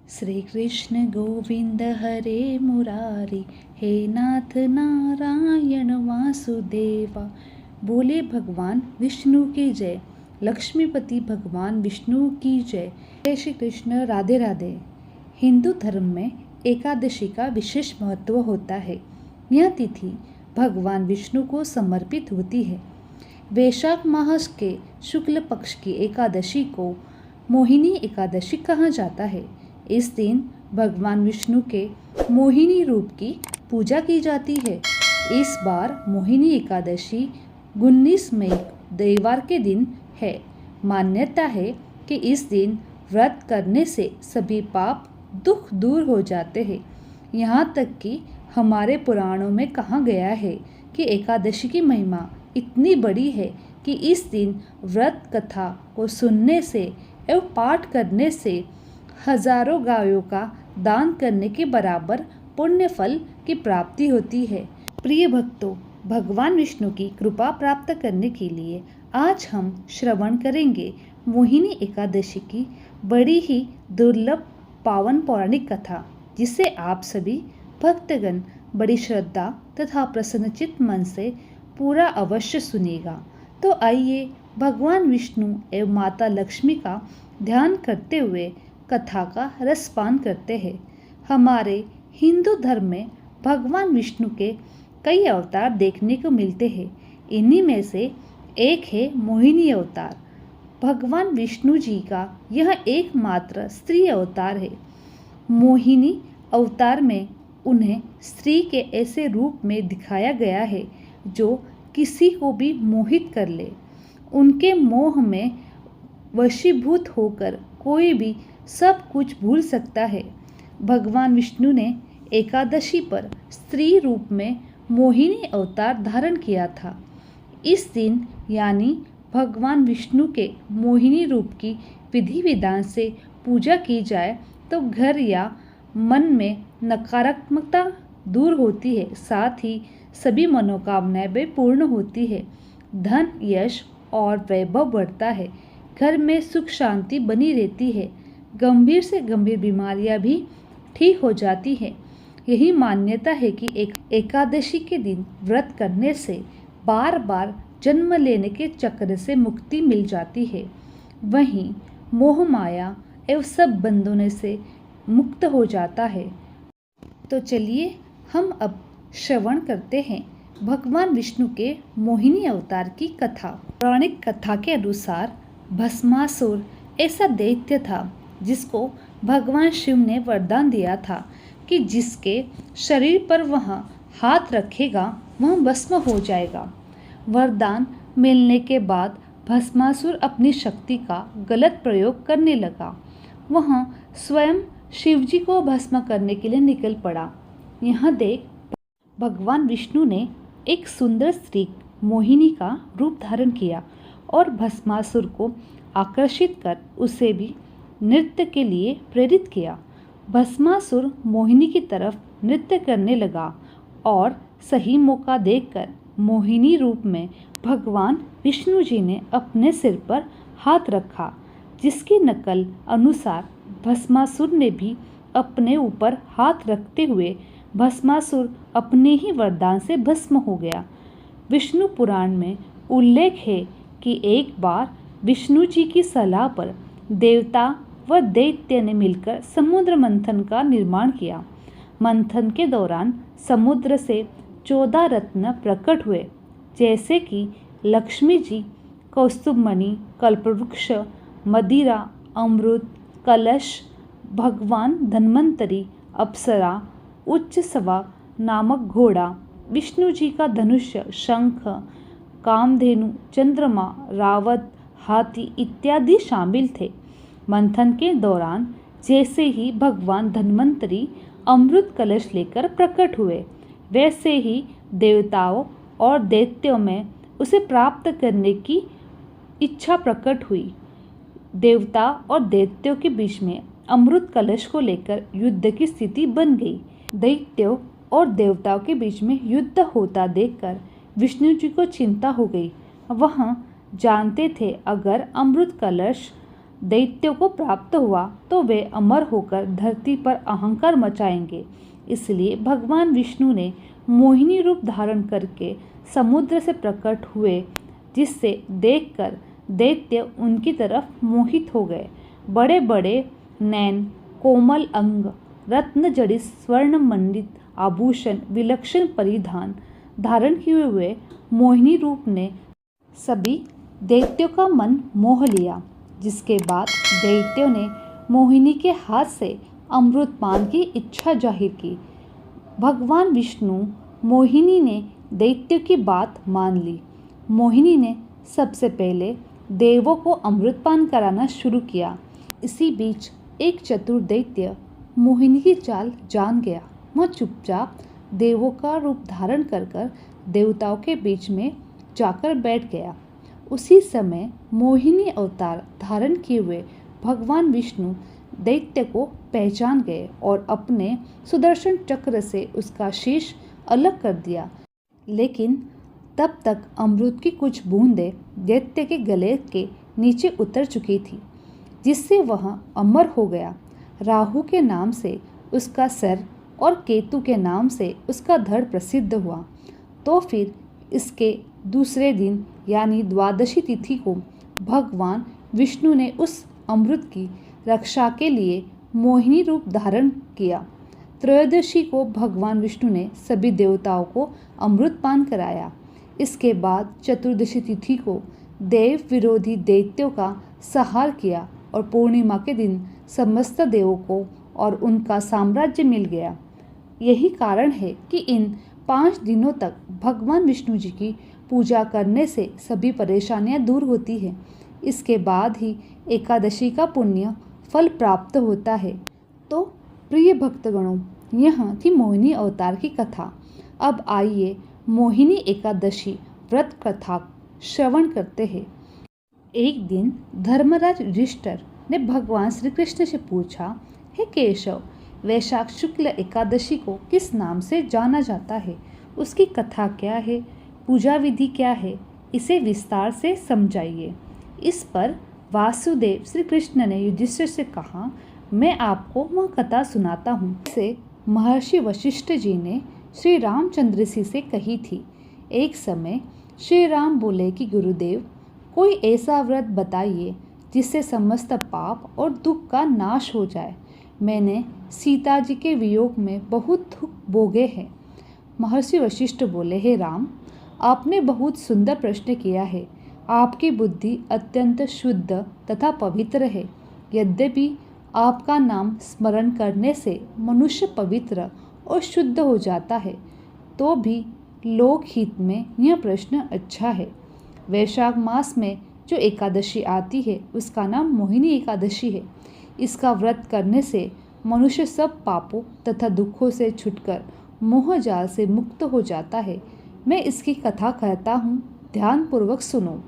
श्री कृष्ण गोविंद हरे मुरारी, हे नाथ नारायण वासुदेवा। बोले भगवान विष्णु की जय, लक्ष्मीपति भगवान विष्णु की जय। जय श्री कृष्ण, राधे राधे। हिंदू धर्म में एकादशी का विशेष महत्व होता है। यह तिथि भगवान विष्णु को समर्पित होती है। वैशाख माह के शुक्ल पक्ष की एकादशी को मोहिनी एकादशी कहा जाता है। इस दिन भगवान विष्णु के मोहिनी रूप की पूजा की जाती है। इस बार मोहिनी एकादशी 19 मई देववार के दिन है। मान्यता है कि इस दिन व्रत करने से सभी पाप दुख दूर हो जाते हैं। यहाँ तक कि हमारे पुराणों में कहा गया है कि एकादशी की महिमा इतनी बड़ी है कि इस दिन व्रत कथा को सुनने से एवं पाठ करने से हजारों गायों का दान करने के बराबर पुण्य फल की प्राप्ति होती है। प्रिय भक्तों, भगवान विष्णु की कृपा प्राप्त करने के लिए आज हम श्रवण करेंगे मोहिनी एकादशी की बड़ी ही दुर्लभ पावन पौराणिक कथा, जिसे आप सभी भक्तगण बड़ी श्रद्धा तथा प्रसन्नचित मन से पूरा अवश्य सुनेगा। तो आइए भगवान विष्णु एवं माता लक्ष्मी का ध्यान करते हुए कथा का रसपान करते हैं। हमारे हिंदू धर्म में भगवान विष्णु के कई अवतार देखने को मिलते हैं। इन्हीं में से एक है मोहिनी अवतार। भगवान विष्णु जी का यह एकमात्र स्त्री अवतार है। मोहिनी अवतार में उन्हें स्त्री के ऐसे रूप में दिखाया गया है जो किसी को भी मोहित कर ले। उनके मोह में वशीभूत होकर कोई भी सब कुछ भूल सकता है। भगवान विष्णु ने एकादशी पर स्त्री रूप में मोहिनी अवतार धारण किया था। इस दिन यानी भगवान विष्णु के मोहिनी रूप की विधि विधान से पूजा की जाए तो घर या मन में नकारात्मकता दूर होती है, साथ ही सभी मनोकामनाएं भी पूर्ण होती है। धन, यश और वैभव बढ़ता है। घर में सुख शांति बनी रहती है। गंभीर से गंभीर बीमारियां भी ठीक हो जाती हैं। यही मान्यता है कि एकादशी के दिन व्रत करने से बार बार जन्म लेने के चक्र से मुक्ति मिल जाती है। वहीं मोह माया एवं सब बंधनों से मुक्त हो जाता है। तो चलिए हम अब श्रवण करते हैं भगवान विष्णु के मोहिनी अवतार की कथा। पौराणिक कथा के अनुसार भस्मासुर ऐसा दैत्य था जिसको भगवान शिव ने वरदान दिया था कि जिसके शरीर पर वह हाथ रखेगा वह भस्म हो जाएगा। वरदान मिलने के बाद भस्मासुर अपनी शक्ति का गलत प्रयोग करने लगा। वह स्वयं शिवजी को भस्म करने के लिए निकल पड़ा। यहाँ देख भगवान विष्णु ने एक सुंदर स्त्री मोहिनी का रूप धारण किया और भस्मासुर को आकर्षित कर उसे भी नृत्य के लिए प्रेरित किया। भस्मासुर मोहिनी की तरफ नृत्य करने लगा और सही मौका देखकर मोहिनी रूप में भगवान विष्णु जी ने अपने सिर पर हाथ रखा, जिसकी नकल अनुसार भस्मासुर ने भी अपने ऊपर हाथ रखते हुए भस्मासुर अपने ही वरदान से भस्म हो गया। विष्णु पुराण में उल्लेख है कि एक बार विष्णु जी की सलाह पर देवता व दैत्य ने मिलकर समुद्र मंथन का निर्माण किया। मंथन के दौरान समुद्र से 14 रत्न प्रकट हुए, जैसे कि लक्ष्मी जी, कौस्तुभमणि, कल्पवृक्ष, मदिरा, अमृत, कलश, भगवान धन्वंतरी, अप्सरा, उच्च सवा नामक घोड़ा, विष्णु जी का धनुष्य, शंख, कामधेनु, चंद्रमा, रावत, हाथी इत्यादि शामिल थे। मंथन के दौरान जैसे ही भगवान धन्वंतरी अमृत कलश लेकर प्रकट हुए, वैसे ही देवताओं और दैत्यों में उसे प्राप्त करने की इच्छा प्रकट हुई। देवता और दैत्यों के बीच में अमृत कलश को लेकर युद्ध की स्थिति बन गई। दैत्यों और देवताओं के बीच में युद्ध होता देखकर विष्णु जी को चिंता हो गई। वह जानते थे अगर अमृत कलश दैत्यों को प्राप्त हुआ तो वे अमर होकर धरती पर अहंकार मचाएंगे। इसलिए भगवान विष्णु ने मोहिनी रूप धारण करके समुद्र से प्रकट हुए, जिससे देखकर दैत्य उनकी तरफ मोहित हो गए। बड़े बड़े नैन, कोमल अंग, रत्न जड़ित स्वर्ण मंडित आभूषण, विलक्षण परिधान धारण किए हुए मोहिनी रूप ने सभी दैत्यों का मन मोह लिया। जिसके बाद दैत्यों ने मोहिनी के हाथ से अमृत पान की इच्छा जाहिर की। भगवान विष्णु मोहिनी ने दैत्यों की बात मान ली। मोहिनी ने सबसे पहले देवों को अमृतपान कराना शुरू किया। इसी बीच एक चतुर दैत्य मोहिनी की चाल जान गया। वह चुपचाप देवों का रूप धारण कर देवताओं के बीच में जाकर बैठ गया। उसी समय मोहिनी अवतार धारण किए हुए भगवान विष्णु दैत्य को पहचान गए और अपने सुदर्शन चक्र से उसका शीश अलग कर दिया। लेकिन तब तक अमृत की कुछ बूंदें दैत्य के गले के नीचे उतर चुकी थी, जिससे वह अमर हो गया। राहु के नाम से उसका सर और केतु के नाम से उसका धड़ प्रसिद्ध हुआ। तो फिर इसके दूसरे दिन यानी द्वादशी तिथि को भगवान विष्णु ने उस अमृत की रक्षा के लिए मोहिनी रूप धारण किया। त्रयोदशी को भगवान विष्णु ने सभी देवताओं को अमृत पान कराया। इसके बाद चतुर्दशी तिथि को देव विरोधी दैत्यों का संहार किया और पूर्णिमा के दिन समस्त देवों को और उनका साम्राज्य मिल गया। यही कारण है कि इन 5 दिनों तक भगवान विष्णु जी की पूजा करने से सभी परेशानियां दूर होती हैं। इसके बाद ही एकादशी का पुण्य फल प्राप्त होता है। तो प्रिय भक्तगणों, यह थी मोहिनी अवतार की कथा। अब आइए मोहिनी एकादशी व्रत कथा श्रवण करते हैं। एक दिन धर्मराज युधिष्ठिर ने भगवान श्री कृष्ण से पूछा, हे केशव, वैशाख शुक्ल एकादशी को किस नाम से जाना जाता है? उसकी कथा क्या है? पूजा विधि क्या है? इसे विस्तार से समझाइए। इस पर वासुदेव श्री कृष्ण ने युधिष्ठिर से कहा, मैं आपको वह कथा सुनाता हूँ। इसे महर्षि वशिष्ठ जी ने श्री रामचंद्र जी से कही थी। एक समय श्री राम बोले कि गुरुदेव, कोई ऐसा व्रत बताइए जिससे समस्त पाप और दुख का नाश हो जाए। मैंने सीता जी के वियोग में बहुत दुख भोगे हैं। महर्षि वशिष्ठ बोले, हे राम, आपने बहुत सुंदर प्रश्न किया है। आपकी बुद्धि अत्यंत शुद्ध तथा पवित्र है। यद्यपि आपका नाम स्मरण करने से मनुष्य पवित्र और शुद्ध हो जाता है, तो भी लोकहित में यह प्रश्न अच्छा है। वैशाख मास में जो एकादशी आती है उसका नाम मोहिनी एकादशी है। इसका व्रत करने से मनुष्य सब पापों तथा दुखों से छुटकर मोह जाल से मुक्त हो जाता है। मैं इसकी कथा कहता हूँ, ध्यानपूर्वक सुनो।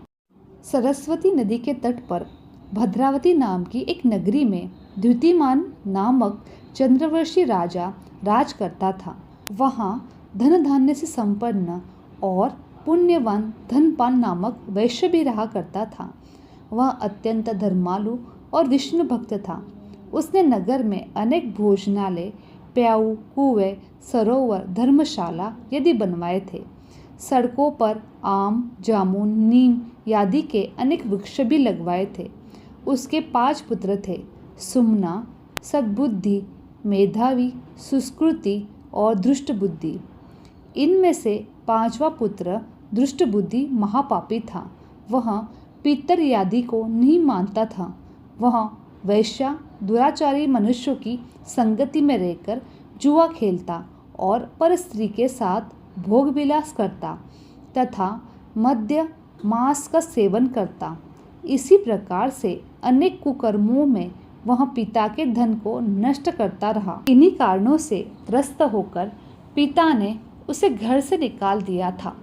सरस्वती नदी के तट पर भद्रावती नाम की एक नगरी में द्युतिमान नामक चंद्रवंशी राजा राज करता था। वहाँ धन धान्य से संपन्न और पुण्यवान धनपाल नामक वैश्य भी रहा करता था। वह अत्यंत धर्मालु और विष्णु भक्त था। उसने नगर में अनेक भोजनालय, प्याऊ, कुएं, सरोवर, धर्मशाला यदि बनवाए थे। सड़कों पर आम, जामुन, नीम आदि के अनेक वृक्ष भी लगवाए थे। उसके 5 पुत्र थे, सुमना, सद्बुद्धि, मेधावी, सुकृति और दुष्ट बुद्धि। इनमें से 5वां पुत्र दुष्ट बुद्धि महापापी था। वह पितर आदि को नहीं मानता था। वह वैश्या दुराचारी मनुष्यों की संगति में रहकर जुआ खेलता और पर स्त्री के साथ भोग विलास करता तथा मद्य मांस का सेवन करता। इसी प्रकार से अनेक कुकर्मों में वह पिता के धन को नष्ट करता रहा। इन्हीं कारणों से त्रस्त होकर पिता ने उसे घर से निकाल दिया था।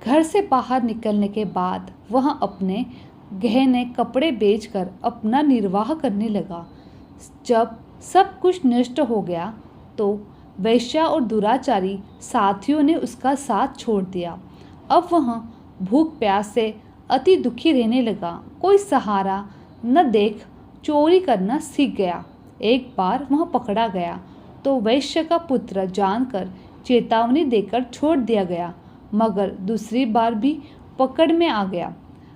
घर से बाहर निकलने के बाद वह अपने गहने कपड़े बेचकर अपना निर्वाह करने लगा। जब सब कुछ नष्ट हो गया तो वैश्या और दुराचारी साथियों ने उसका साथ छोड़ दिया। अब वह भूख प्यास से अति दुखी रहने लगा। कोई सहारा न देख चोरी करना सीख गया। एक बार वह पकड़ा गया तो वैश्य का पुत्र जानकर चेतावनी देकर छोड़ दिया गया, मगर दूसरी बार भी पकड़ में आ गया।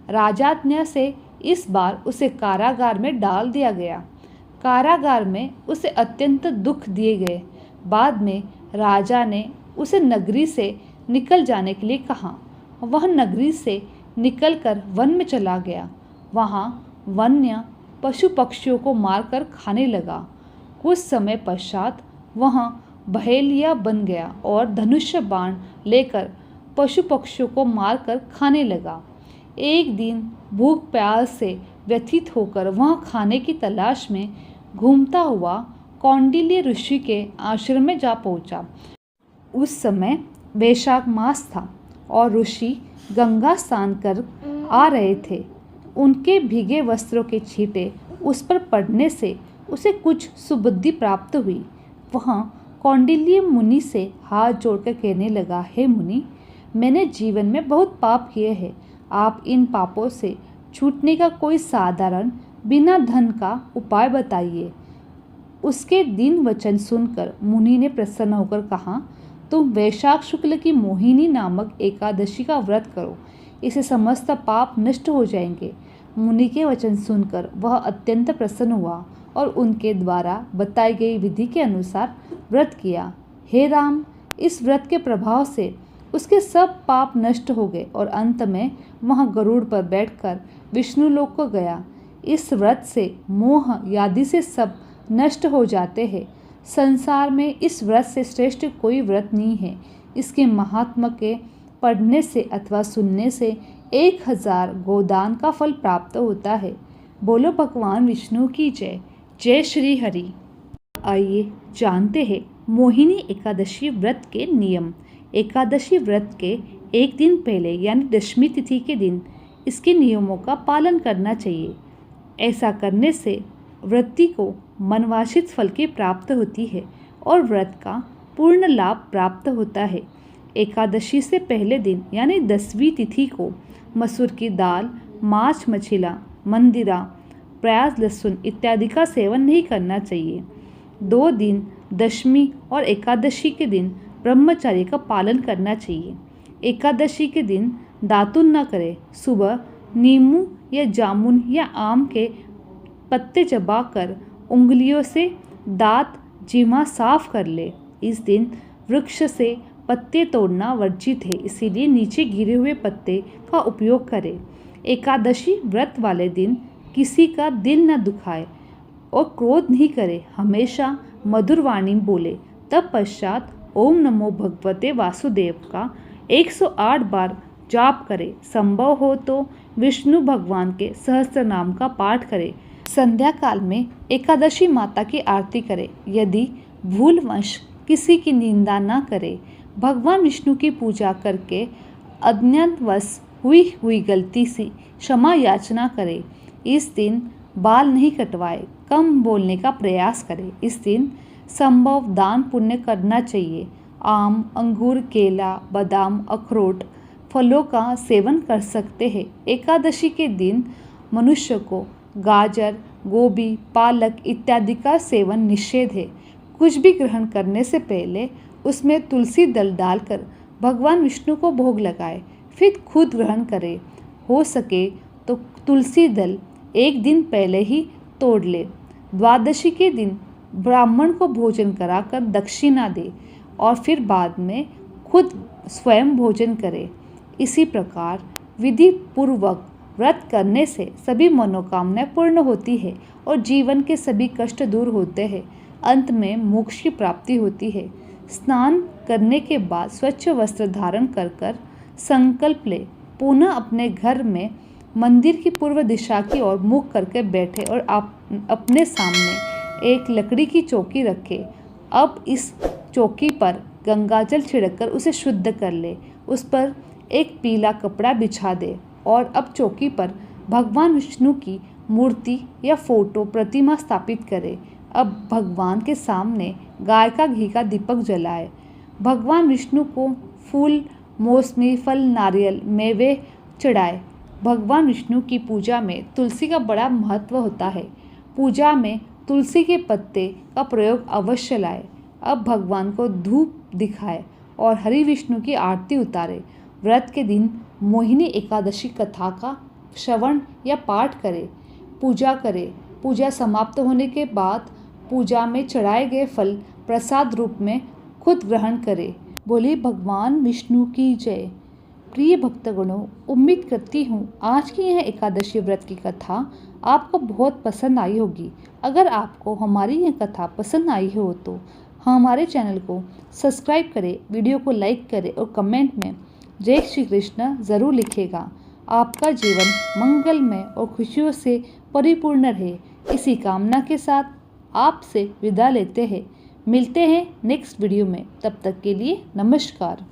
राजाज्ञा से इस बार उसे कारागार में डाल दिया गया। कारागार में उसे अत्यंत दुख दिए गए। बाद में राजा ने उसे नगरी से निकल जाने के लिए कहा। वह नगरी से निकलकर वन में चला गया। वहाँ वन्य पशु पक्षियों को मारकर खाने लगा। कुछ समय पश्चात वह बहेलिया बन गया और धनुष्य बाण लेकर पशु पक्षियों को मारकर खाने लगा। एक दिन भूख प्यास से व्यथित होकर वह खाने की तलाश में घूमता हुआ कौंडिल्य ऋषि के आश्रम में जा पहुंचा। उस समय वैशाख मास था और ऋषि गंगा स्नान कर आ रहे थे। उनके भीगे वस्त्रों के छींटे उस पर पड़ने से उसे कुछ सुबुद्धि प्राप्त हुई। वह कौंडिल्य मुनि से हाथ जोड़कर कहने लगा, हे मुनि, मैंने जीवन में बहुत पाप किए हैं। आप इन पापों से छूटने का कोई साधारण बिना धन का उपाय बताइए। उसके दीन वचन सुनकर मुनि ने प्रसन्न होकर कहा, तुम वैशाख शुक्ल की मोहिनी नामक एकादशी का व्रत करो, इससे समस्त पाप नष्ट हो जाएंगे। मुनि के वचन सुनकर वह अत्यंत प्रसन्न हुआ और उनके द्वारा बताई गई विधि के अनुसार व्रत किया। हे राम, इस व्रत के प्रभाव से उसके सब पाप नष्ट हो गए और अंत में वह गरुड़ पर बैठकर विष्णु लोक को गया। इस व्रत से मोह आदि से सब नष्ट हो जाते हैं। संसार में इस व्रत से श्रेष्ठ कोई व्रत नहीं है। इसके महात्मा के पढ़ने से अथवा सुनने से 1000 गोदान का फल प्राप्त होता है। बोलो भगवान विष्णु की जय। जय श्री हरि। आइए जानते हैं मोहिनी एकादशी व्रत के नियम। एकादशी व्रत के एक दिन पहले यानी दशमी तिथि के दिन इसके नियमों का पालन करना चाहिए। ऐसा करने से व्रती को मनवांछित फल की प्राप्त होती है और व्रत का पूर्ण लाभ प्राप्त होता है। एकादशी से पहले दिन यानी 10वीं तिथि को मसूर की दाल, मांस मछली, मंदिरा, प्याज लहसुन इत्यादि का सेवन नहीं करना चाहिए। 2 दिन दशमी और एकादशी के दिन ब्रह्मचर्य का पालन करना चाहिए। एकादशी के दिन दातुन न करें। सुबह नींबू या जामुन या आम के पत्ते चबाकर उंगलियों से दांत जीवा साफ कर ले। इस दिन वृक्ष से पत्ते तोड़ना वर्जित है, इसीलिए नीचे गिरे हुए पत्ते का उपयोग करें। एकादशी व्रत वाले दिन किसी का दिल न दुखाए और क्रोध नहीं करे। हमेशा मधुर वाणी बोले। तब पश्चात ओम नमो भगवते वासुदेव का 108 बार जाप करे। संभव हो तो विष्णु भगवान के सहस्त्र नाम का पाठ करे। संध्या काल में एकादशी माता की आरती करे। यदि भूलवश किसी की निंदा न करे। भगवान विष्णु की पूजा करके अज्ञातवश हुई गलती से क्षमा याचना करे। इस दिन बाल नहीं कटवाए, कम बोलने का प्रयास करे। इस दिन संभव दान पुण्य करना चाहिए। आम, अंगूर, केला, बादाम, अखरोट फलों का सेवन कर सकते हैं। एकादशी के दिन मनुष्य को गाजर, गोभी, पालक इत्यादि का सेवन निषेध है। कुछ भी ग्रहण करने से पहले उसमें तुलसी दल डालकर भगवान विष्णु को भोग लगाए, फिर खुद ग्रहण करे। हो सके तो तुलसी दल एक दिन पहले ही तोड़ ले। द्वादशी के दिन ब्राह्मण को भोजन कराकर दक्षिणा दे और फिर बाद में खुद स्वयं भोजन करे। इसी प्रकार विधि पूर्वक व्रत करने से सभी मनोकामनाएं पूर्ण होती है और जीवन के सभी कष्ट दूर होते हैं। अंत में मोक्ष की प्राप्ति होती है। स्नान करने के बाद स्वच्छ वस्त्र धारण कर संकल्प ले। पुनः अपने घर में मंदिर की पूर्व दिशा की ओर मुख करके बैठे और अपने सामने एक लकड़ी की चौकी रखे। अब इस चौकी पर गंगाजल छिड़ककर उसे शुद्ध कर ले। उस पर एक पीला कपड़ा बिछा दे और अब चौकी पर भगवान विष्णु की मूर्ति या फोटो प्रतिमा स्थापित करे। अब भगवान के सामने गाय का घी का दीपक जलाए। भगवान विष्णु को फूल, मौसमी फल, नारियल, मेवे चढ़ाए। भगवान विष्णु की पूजा में तुलसी का बड़ा महत्व होता है। पूजा में तुलसी के पत्ते का प्रयोग अवश्य लाए। अब भगवान को धूप दिखाए और हरि विष्णु की आरती उतारे। व्रत के दिन मोहिनी एकादशी कथा का श्रवण या पाठ करें। पूजा करें। पूजा समाप्त होने के बाद पूजा में चढ़ाए गए फल प्रसाद रूप में खुद ग्रहण करें। बोले भगवान विष्णु की जय। प्रिय भक्तगणों, उम्मीद करती हूँ आज की यह एकादशी व्रत की कथा आपको बहुत पसंद आई होगी। अगर आपको हमारी यह कथा पसंद आई हो तो हमारे चैनल को सब्सक्राइब करें, वीडियो को लाइक करें और कमेंट में जय श्री कृष्ण ज़रूर लिखेगा। आपका जीवन मंगलमय और खुशियों से परिपूर्ण रहे, इसी कामना के साथ आपसे विदा लेते हैं। मिलते हैं नेक्स्ट वीडियो में। तब तक के लिए नमस्कार।